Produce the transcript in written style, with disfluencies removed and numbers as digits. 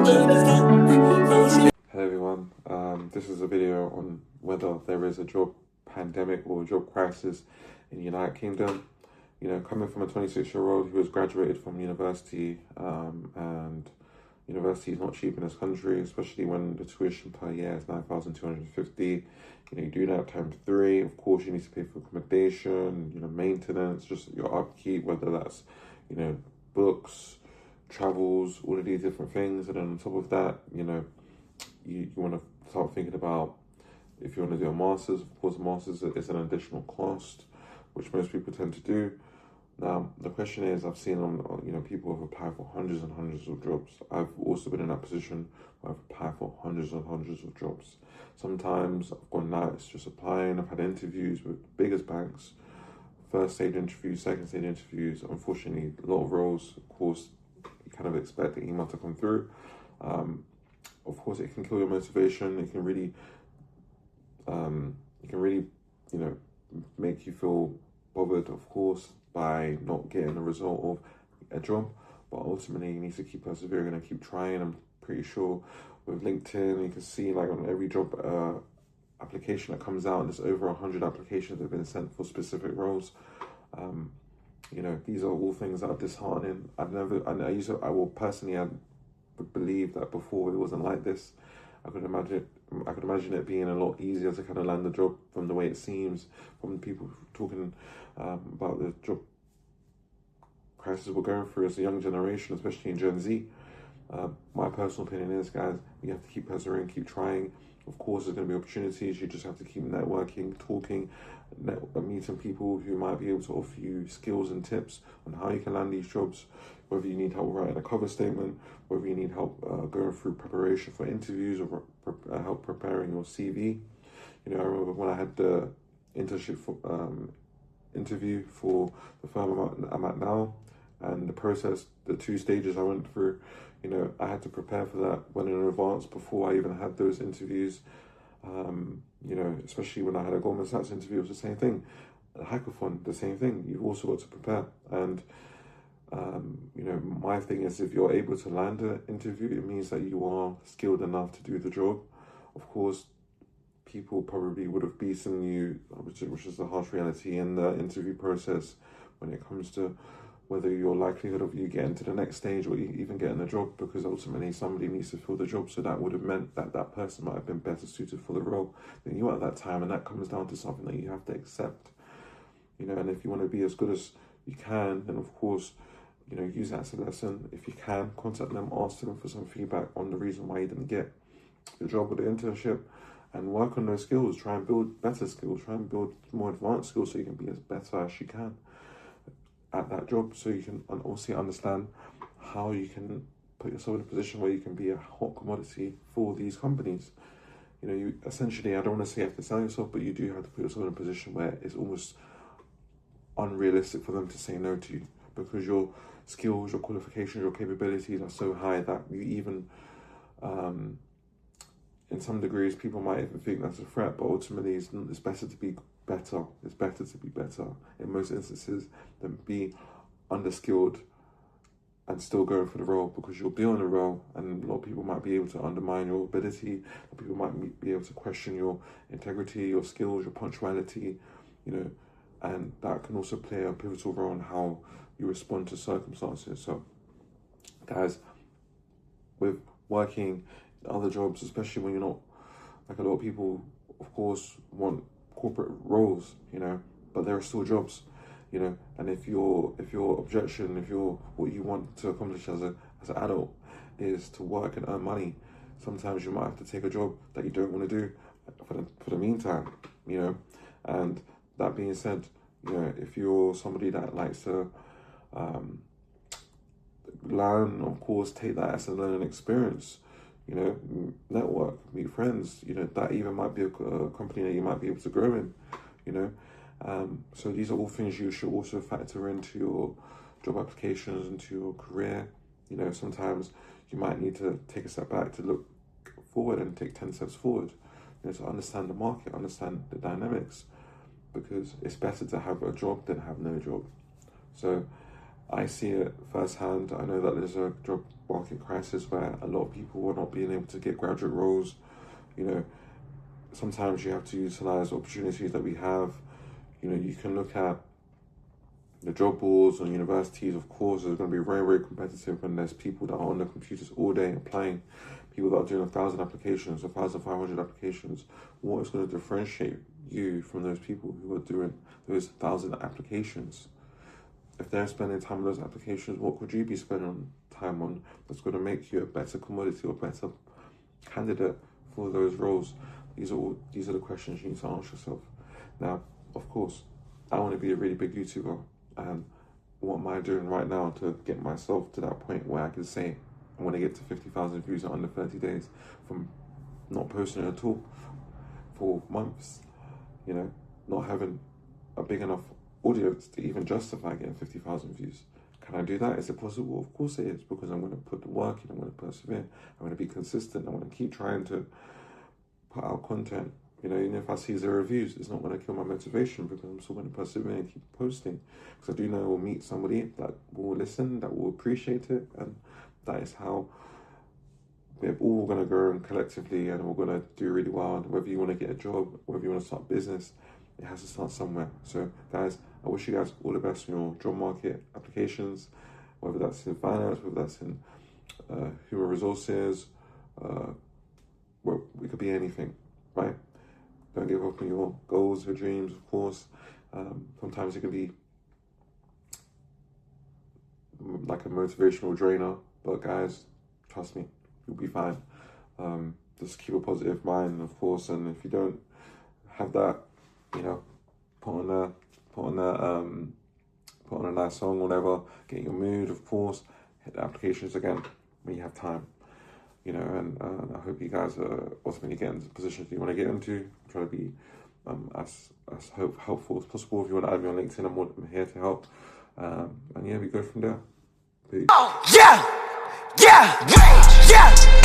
Hello everyone, this is a video on whether there is a job pandemic or a job crisis in the United Kingdom. You know, coming from a 26-year-old who has graduated from university, and university is not cheap in this country, especially when the tuition per year is 9,250. You know, you do that times 3. Of course, you need to pay for accommodation, you know, maintenance, just your upkeep, whether that's, you know, books, travels, all of these different things. And then on top of that, you know, you want to start thinking about if you want to do a master's. Of course, a master's is an additional cost, which most people tend to do. Now, the question is, I've seen you know, people have applied for hundreds and hundreds of jobs. I've also been in that position where I've applied for hundreds and hundreds of jobs. Sometimes I've gone nights just applying. I've had interviews with the biggest banks, first stage interviews, second stage interviews. Unfortunately, a lot of roles, of course, you kind of expect the email to come through. Of course, it can kill your motivation. It can really, you know, make you feel bothered, of course, by not getting a result of a job. But ultimately, you need to keep persevering and keep trying. I'm pretty sure with LinkedIn, you can see like on every job application that comes out, there's over 100 applications that have been sent for specific roles. You know, these are all things that are disheartening. I will personally, I would believe that before it wasn't like this. I could imagine it being a lot easier to kind of land the job from the way it seems, from the people talking about the job crisis we're going through as a young generation, especially in Gen Z. My personal opinion is, guys, you have to keep persevering, keep trying. Of course, there's going to be opportunities. You just have to keep networking, talking, meeting people who might be able to offer you skills and tips on how you can land these jobs, whether you need help writing a cover statement, whether you need help going through preparation for interviews, or help preparing your CV. You know, I remember when I had the internship interview for the firm I'm at now, and the process, the 2 stages I went through, you know, I had to prepare for that well in advance before I even had those interviews. You know, especially when I had a Goldman Sachs interview, it was the same thing. A hackathon, the same thing. You've also got to prepare. And, you know, my thing is, if you're able to land an interview, it means that you are skilled enough to do the job. Of course, people probably would have beaten you, which is the harsh reality in the interview process when it comes to whether your likelihood of you getting to the next stage or even getting the job, because ultimately somebody needs to fill the job. So that would have meant that that person might have been better suited for the role than you at that time. And that comes down to something that you have to accept, you know. And if you want to be as good as you can, then of course, you know, use that as a lesson. If you can, contact them, ask them for some feedback on the reason why you didn't get the job or the internship, and work on those skills. Try and build better skills, try and build more advanced skills so you can be as better as you can at that job, so you can also understand how you can put yourself in a position where you can be a hot commodity for these companies. You know, you essentially, I don't want to say you have to sell yourself, but you do have to put yourself in a position where it's almost unrealistic for them to say no to you, because your skills, your qualifications, your capabilities are so high that you even, in some degrees, people might even think that's a threat, but ultimately it's better to be better. It's better to be better in most instances than be underskilled and still going for the role, because you'll be on a role and a lot of people might be able to undermine your ability. People might be able to question your integrity, your skills, your punctuality, you know, and that can also play a pivotal role in how you respond to circumstances. So, guys, with working other jobs, especially when you're not, like, a lot of people, of course, want corporate roles, you know, but there are still jobs, you know. And if your objection, if what you want to accomplish as an adult is to work and earn money, sometimes you might have to take a job that you don't want to do for the meantime, you know. And that being said, you know, if you're somebody that likes to learn, of course, take that as a learning experience. You know, network, meet friends, you know, that even might be a company that you might be able to grow in, you know. So these are all things you should also factor into your job applications, into your career. You know, sometimes you might need to take a step back to look forward and take 10 steps forward, you know, to understand the market, understand the dynamics, because it's better to have a job than have no job. So I see it firsthand. I know that there's a job market crisis where a lot of people are not being able to get graduate roles. You know, sometimes you have to utilize opportunities that we have. You know, you can look at the job boards on universities. Of course, it's going to be very, very competitive when there's people that are on the computers all day applying, people that are doing 1,000 applications, 1,500 applications. What is going to differentiate you from those people who are doing those 1,000 applications? If they're spending time on those applications, what could you be spending time on that's going to make you a better commodity or better candidate for those roles? These are the questions you need to ask yourself. Now, of course, I want to be a really big YouTuber, and what am I doing right now to get myself to that point where I can say I want to get to 50,000 views in under 30 days from not posting at all for months, you know, not having a big enough audience to even justify getting 50,000 views. Can I do that? Is it possible? Of course it is, because I'm going to put the work in, I'm going to persevere, I'm going to be consistent, I'm going to keep trying to put out content. You know, even if I see 0 views, it's not going to kill my motivation, because I'm still going to persevere and keep posting. Because I do know I will meet somebody that will listen, that will appreciate it, and that is how we're all going to grow collectively, and we're going to do really well. And whether you want to get a job, whether you want to start business, it has to start somewhere. So, guys, I wish you guys all the best in your job market applications, whether that's in finance, whether that's in human resources, well, it could be anything, right? Don't give up on your goals, your dreams, of course. Sometimes it can be like a motivational drainer, but guys, trust me, you'll be fine. Just keep a positive mind, of course, and if you don't have that, you know, put on a nice song, whatever, get your mood, of course, hit the applications again when you have time. You know, and I hope you guys are ultimately getting into positions you want to get into. Try to be as helpful as possible. If you want to add me on LinkedIn, I'm here to help. And yeah, we go from there. Peace. Oh, yeah, yeah, yeah.